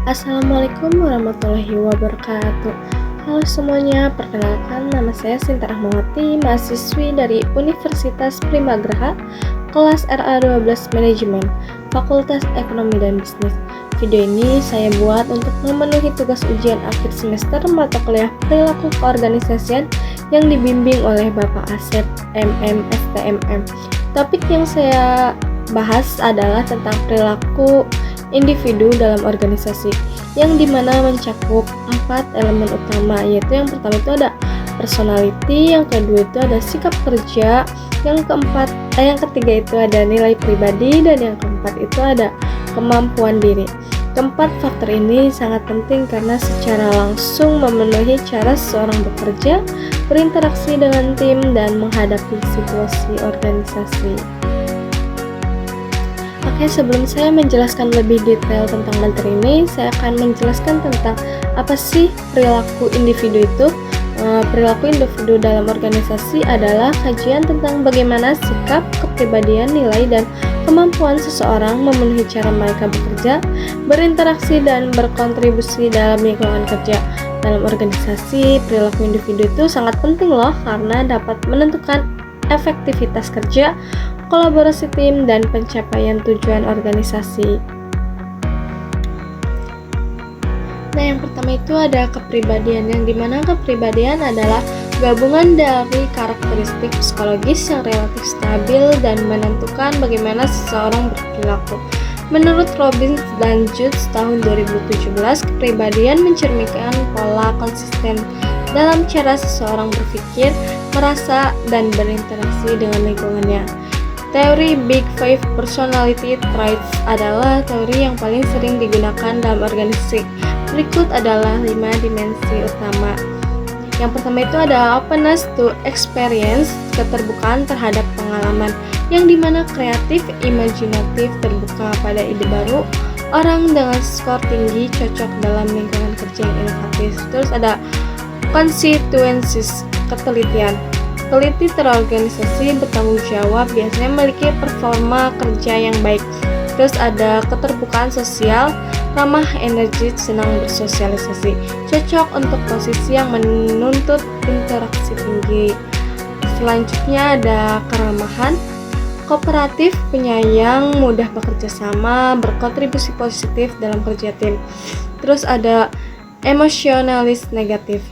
Assalamualaikum warahmatullahi wabarakatuh. Halo semuanya, perkenalkan nama saya Sinta Rahmawati, mahasiswi dari Universitas Primagraha, kelas RA12 Manajemen, Fakultas Ekonomi dan Bisnis. Video ini saya buat untuk memenuhi tugas ujian akhir semester mata kuliah perilaku keorganisasian yang dibimbing oleh Bapak Asep MM STMM. Topik yang saya bahas adalah tentang perilaku individu dalam organisasi, yang dimana mencakup 4 elemen utama, yaitu yang pertama itu ada personality, yang kedua itu ada sikap kerja, yang ketiga itu ada nilai pribadi, dan yang keempat itu ada kemampuan diri. Keempat faktor ini sangat penting karena secara langsung memenuhi cara seseorang bekerja, berinteraksi dengan tim, dan menghadapi situasi organisasi. Oke, sebelum saya menjelaskan lebih detail tentang materi ini, saya akan menjelaskan tentang apa sih perilaku individu itu. Perilaku individu dalam organisasi adalah kajian tentang bagaimana sikap, kepribadian, nilai, dan kemampuan seseorang memenuhi cara mereka bekerja, berinteraksi, dan berkontribusi dalam lingkungan kerja. Dalam organisasi, perilaku individu itu sangat penting loh, karena dapat menentukan efektivitas kerja, kolaborasi tim, dan pencapaian tujuan organisasi. Nah, yang pertama itu ada kepribadian, yang dimana kepribadian adalah gabungan dari karakteristik psikologis yang relatif stabil dan menentukan bagaimana seseorang berperilaku. Menurut Robbins dan Judge tahun 2017, kepribadian mencerminkan pola konsisten dalam cara seseorang berpikir, merasa, dan berinteraksi dengan lingkungannya. Teori Big Five Personality Traits adalah teori yang paling sering digunakan dalam organisasi. Berikut adalah 5 dimensi utama. Yang pertama itu ada openness to experience, keterbukaan terhadap pengalaman, yang dimana kreatif, imajinatif, terbuka pada ide baru. Orang dengan skor tinggi cocok dalam lingkungan kerja yang inovatif. Terus ada consequences, ketelitian. Teliti terorganisasi, bertanggung jawab, biasanya memiliki performa kerja yang baik. Terus ada keterbukaan sosial, ramah energi, senang bersosialisasi, cocok untuk posisi yang menuntut interaksi tinggi. Selanjutnya ada keramahan, kooperatif, penyayang, mudah bekerja sama, berkontribusi positif dalam kerja tim. Terus ada emosionalis negatif,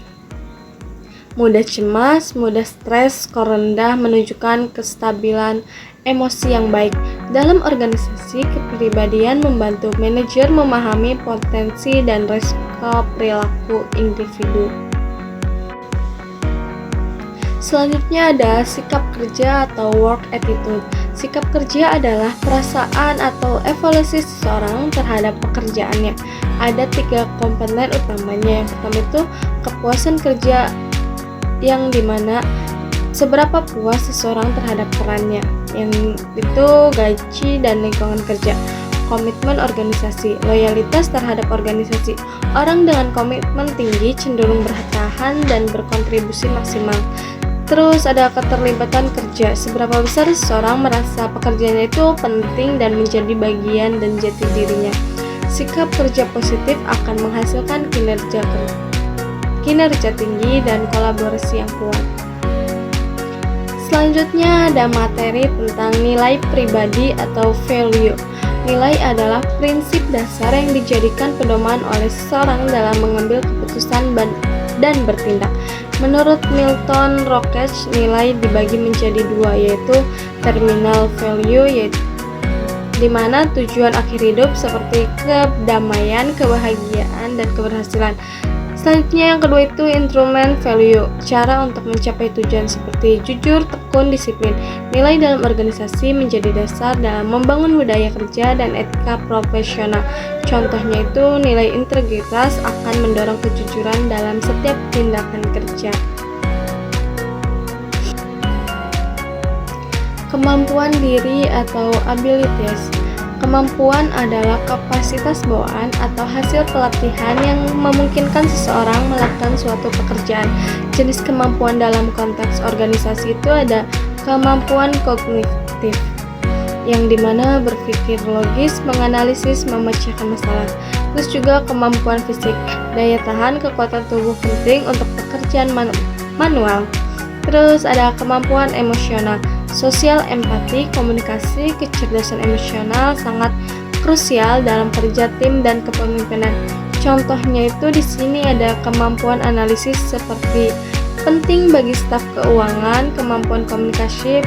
mudah cemas, mudah stres, skor rendah, menunjukkan kestabilan emosi yang baik. Dalam organisasi, kepribadian membantu manajer memahami potensi dan risiko perilaku individu. Selanjutnya ada sikap kerja atau work attitude. Sikap kerja adalah perasaan atau evaluasi seseorang terhadap pekerjaannya. Ada 3 komponen utamanya. Yang pertama itu kepuasan kerja, yang dimana seberapa puas seseorang terhadap perannya, yang itu gaji dan lingkungan kerja. Komitmen organisasi, loyalitas terhadap organisasi. Orang dengan komitmen tinggi cenderung bertahan dan berkontribusi maksimal. Terus ada keterlibatan kerja, seberapa besar seseorang merasa pekerjaannya itu penting dan menjadi bagian dan jati dirinya. Sikap kerja positif akan menghasilkan kinerja tinggi dan kolaborasi yang kuat. Selanjutnya ada materi tentang nilai pribadi atau value. Nilai adalah prinsip dasar yang dijadikan pedoman oleh seseorang dalam mengambil keputusan dan bertindak. Menurut Milton Rockach, nilai dibagi menjadi 2, yaitu terminal value, yaitu di mana tujuan akhir hidup seperti kedamaian, kebahagiaan, dan keberhasilan. Selanjutnya yang kedua itu instrument value, cara untuk mencapai tujuan seperti jujur, tekun, disiplin. Nilai dalam organisasi menjadi dasar dalam membangun budaya kerja dan etika profesional. Contohnya itu nilai integritas akan mendorong kejujuran dalam setiap tindakan kerja. Kemampuan diri atau abilities. Kemampuan adalah kapasitas bawaan atau hasil pelatihan yang memungkinkan seseorang melakukan suatu pekerjaan. Jenis kemampuan dalam konteks organisasi itu ada kemampuan kognitif, yang dimana berpikir logis, menganalisis, memecahkan masalah. Terus juga kemampuan fisik, daya tahan, kekuatan tubuh penting untuk pekerjaan manual. Terus ada kemampuan emosional, sosial, empati, komunikasi, kecerdasan emosional sangat krusial dalam kerja tim dan kepemimpinan. Contohnya itu di sini ada kemampuan analisis seperti penting bagi staf keuangan, kemampuan komunikasi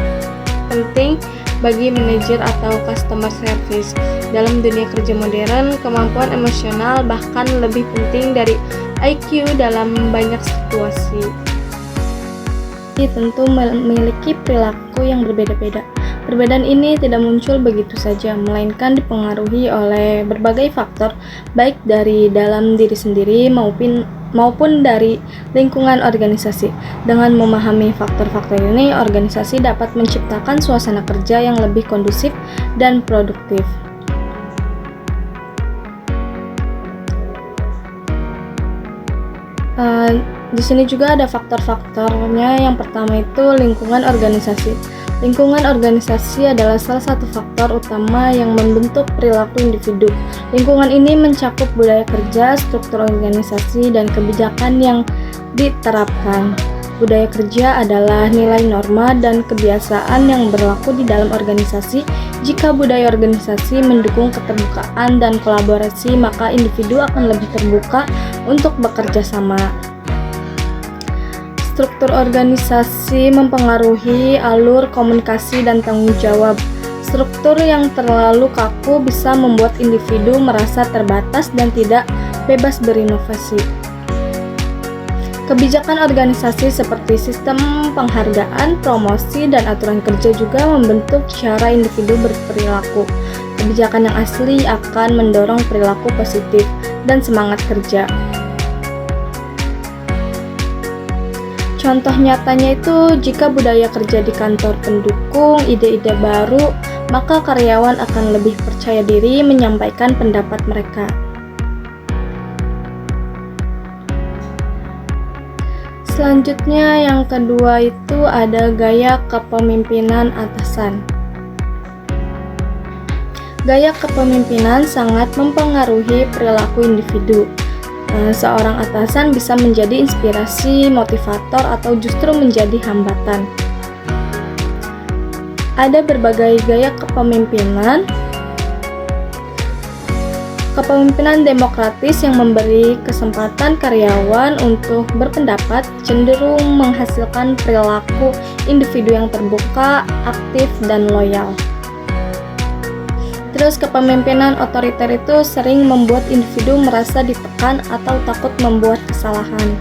penting bagi manajer atau customer service. Dalam dunia kerja modern, kemampuan emosional bahkan lebih penting dari IQ dalam banyak situasi. Tentu memiliki perilaku yang berbeda-beda. Perbedaan ini tidak muncul begitu saja, melainkan dipengaruhi oleh berbagai faktor, baik dari dalam diri sendiri maupun dari lingkungan organisasi. Dengan memahami faktor-faktor ini, organisasi dapat menciptakan suasana kerja yang lebih kondusif dan produktif. Di sini juga ada faktor-faktornya. Yang pertama itu lingkungan organisasi. Lingkungan organisasi adalah salah satu faktor utama yang membentuk perilaku individu. Lingkungan ini mencakup budaya kerja, struktur organisasi, dan kebijakan yang diterapkan. Budaya kerja adalah nilai norma dan kebiasaan yang berlaku di dalam organisasi. Jika budaya organisasi mendukung keterbukaan dan kolaborasi, maka individu akan lebih terbuka untuk bekerja sama. Struktur organisasi mempengaruhi alur komunikasi dan tanggung jawab. Struktur yang terlalu kaku bisa membuat individu merasa terbatas dan tidak bebas berinovasi. Kebijakan organisasi seperti sistem penghargaan, promosi, dan aturan kerja juga membentuk cara individu berperilaku. Kebijakan yang asli akan mendorong perilaku positif dan semangat kerja. Contoh nyatanya itu, jika budaya kerja di kantor pendukung ide-ide baru, maka karyawan akan lebih percaya diri menyampaikan pendapat mereka. Selanjutnya yang kedua itu ada gaya kepemimpinan atasan. Gaya kepemimpinan sangat mempengaruhi perilaku individu. Seorang atasan bisa menjadi inspirasi, motivator, atau justru menjadi hambatan. Ada berbagai gaya kepemimpinan. Kepemimpinan demokratis yang memberi kesempatan karyawan untuk berpendapat cenderung menghasilkan perilaku individu yang terbuka, aktif, dan loyal. Terus kepemimpinan otoriter itu sering membuat individu merasa ditekan atau takut membuat kesalahan.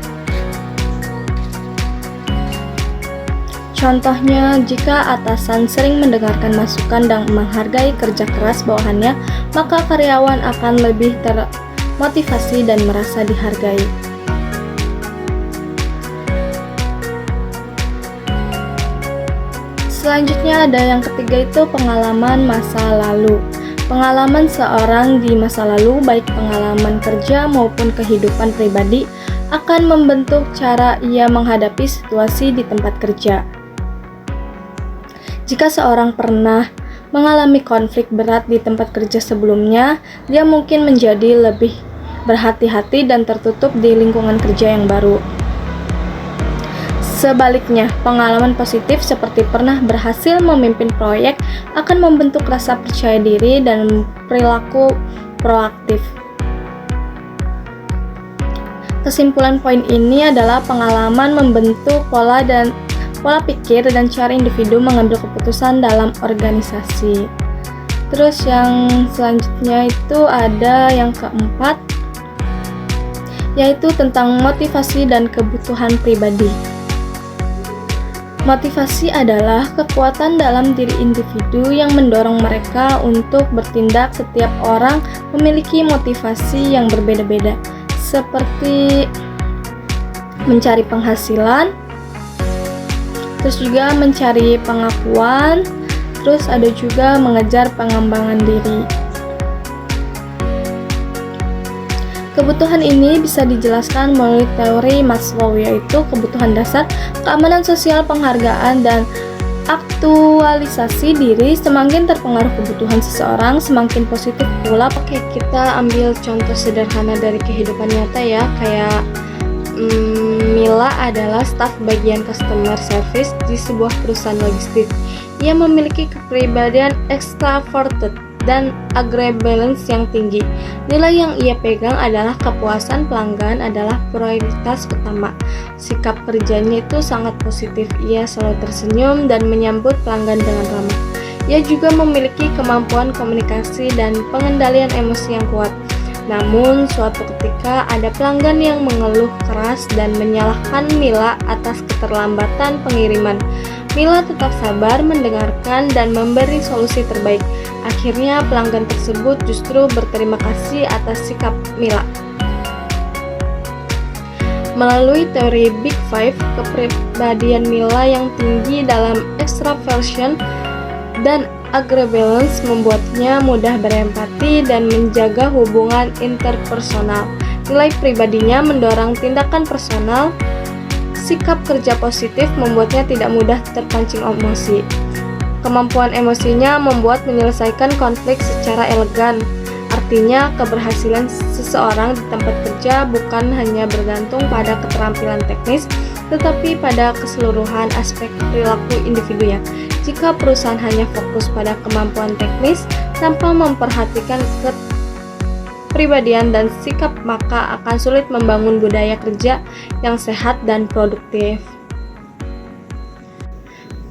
Contohnya, jika atasan sering mendengarkan masukan dan menghargai kerja keras bawahannya, maka karyawan akan lebih termotivasi dan merasa dihargai. Selanjutnya ada yang ketiga itu pengalaman masa lalu. Pengalaman seorang di masa lalu, baik pengalaman kerja maupun kehidupan pribadi, akan membentuk cara ia menghadapi situasi di tempat kerja. Jika seorang pernah mengalami konflik berat di tempat kerja sebelumnya, dia mungkin menjadi lebih berhati-hati dan tertutup di lingkungan kerja yang baru. Sebaliknya, pengalaman positif seperti pernah berhasil memimpin proyek akan membentuk rasa percaya diri dan perilaku proaktif. Kesimpulan poin ini adalah pengalaman membentuk pola pikir dan cara individu mengambil keputusan dalam organisasi. Terus yang selanjutnya itu ada yang keempat, yaitu tentang motivasi dan kebutuhan pribadi. Motivasi adalah kekuatan dalam diri individu yang mendorong mereka untuk bertindak. Setiap orang memiliki motivasi yang berbeda-beda, seperti mencari penghasilan, terus juga mencari pengakuan, terus ada juga mengejar pengembangan diri. Kebutuhan ini bisa dijelaskan melalui teori Maslow, yaitu kebutuhan dasar, keamanan sosial, penghargaan, dan Aktualisasi diri, semakin terpengaruh kebutuhan seseorang, semakin positif pula. Oke, kita ambil contoh sederhana dari kehidupan nyata ya, kayak Mila adalah staf bagian customer service di sebuah perusahaan logistik. Ia memiliki kepribadian extroverted dan agreeableness yang tinggi. Nilai yang ia pegang adalah kepuasan pelanggan adalah prioritas utama. Sikap kerjanya itu sangat positif. Ia selalu tersenyum dan menyambut pelanggan dengan ramah. Ia juga memiliki kemampuan komunikasi dan pengendalian emosi yang kuat. Namun, suatu ketika ada pelanggan yang mengeluh keras dan menyalahkan Mila atas keterlambatan pengiriman. Mila tetap sabar, mendengarkan, dan memberi solusi terbaik. Akhirnya, pelanggan tersebut justru berterima kasih atas sikap Mila. Melalui teori Big Five, kepribadian Mila yang tinggi dalam extraversion dan agreeableness membuatnya mudah berempati dan menjaga hubungan interpersonal. Nilai pribadinya mendorong tindakan personal. Sikap kerja positif membuatnya tidak mudah terpancing emosi. Kemampuan emosinya membuat menyelesaikan konflik secara elegan. Artinya, keberhasilan seseorang di tempat kerja bukan hanya bergantung pada keterampilan teknis, tetapi pada keseluruhan aspek perilaku individunya. Jika perusahaan hanya fokus pada kemampuan teknis tanpa memperhatikan kepribadian dan sikap, maka akan sulit membangun budaya kerja yang sehat dan produktif.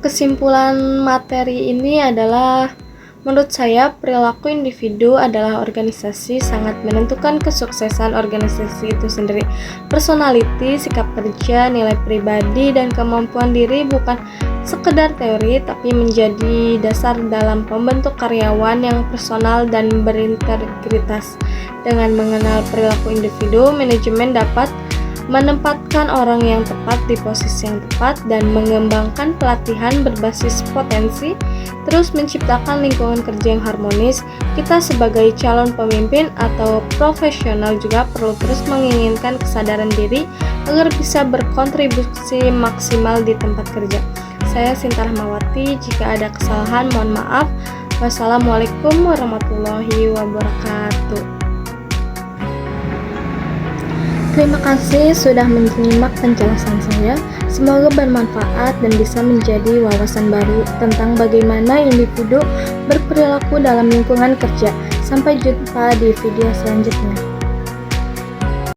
Kesimpulan materi ini adalah, menurut saya, perilaku individu adalah organisasi sangat menentukan kesuksesan organisasi itu sendiri. Personality, sikap kerja, nilai pribadi, dan kemampuan diri bukan sekedar teori, tapi menjadi dasar dalam membentuk karyawan yang personal dan berintegritas. Dengan mengenal perilaku individu, manajemen dapat menempatkan orang yang tepat di posisi yang tepat dan mengembangkan pelatihan berbasis potensi, terus menciptakan lingkungan kerja yang harmonis. Kita sebagai calon pemimpin atau profesional juga perlu terus menginginkan kesadaran diri agar bisa berkontribusi maksimal di tempat kerja. Saya Sinta Rahmawati, jika ada kesalahan mohon maaf. Wassalamualaikum warahmatullahi wabarakatuh. Terima kasih sudah menyimak penjelasan saya. Semoga bermanfaat dan bisa menjadi wawasan baru tentang bagaimana individu berperilaku dalam lingkungan kerja. Sampai jumpa di video selanjutnya.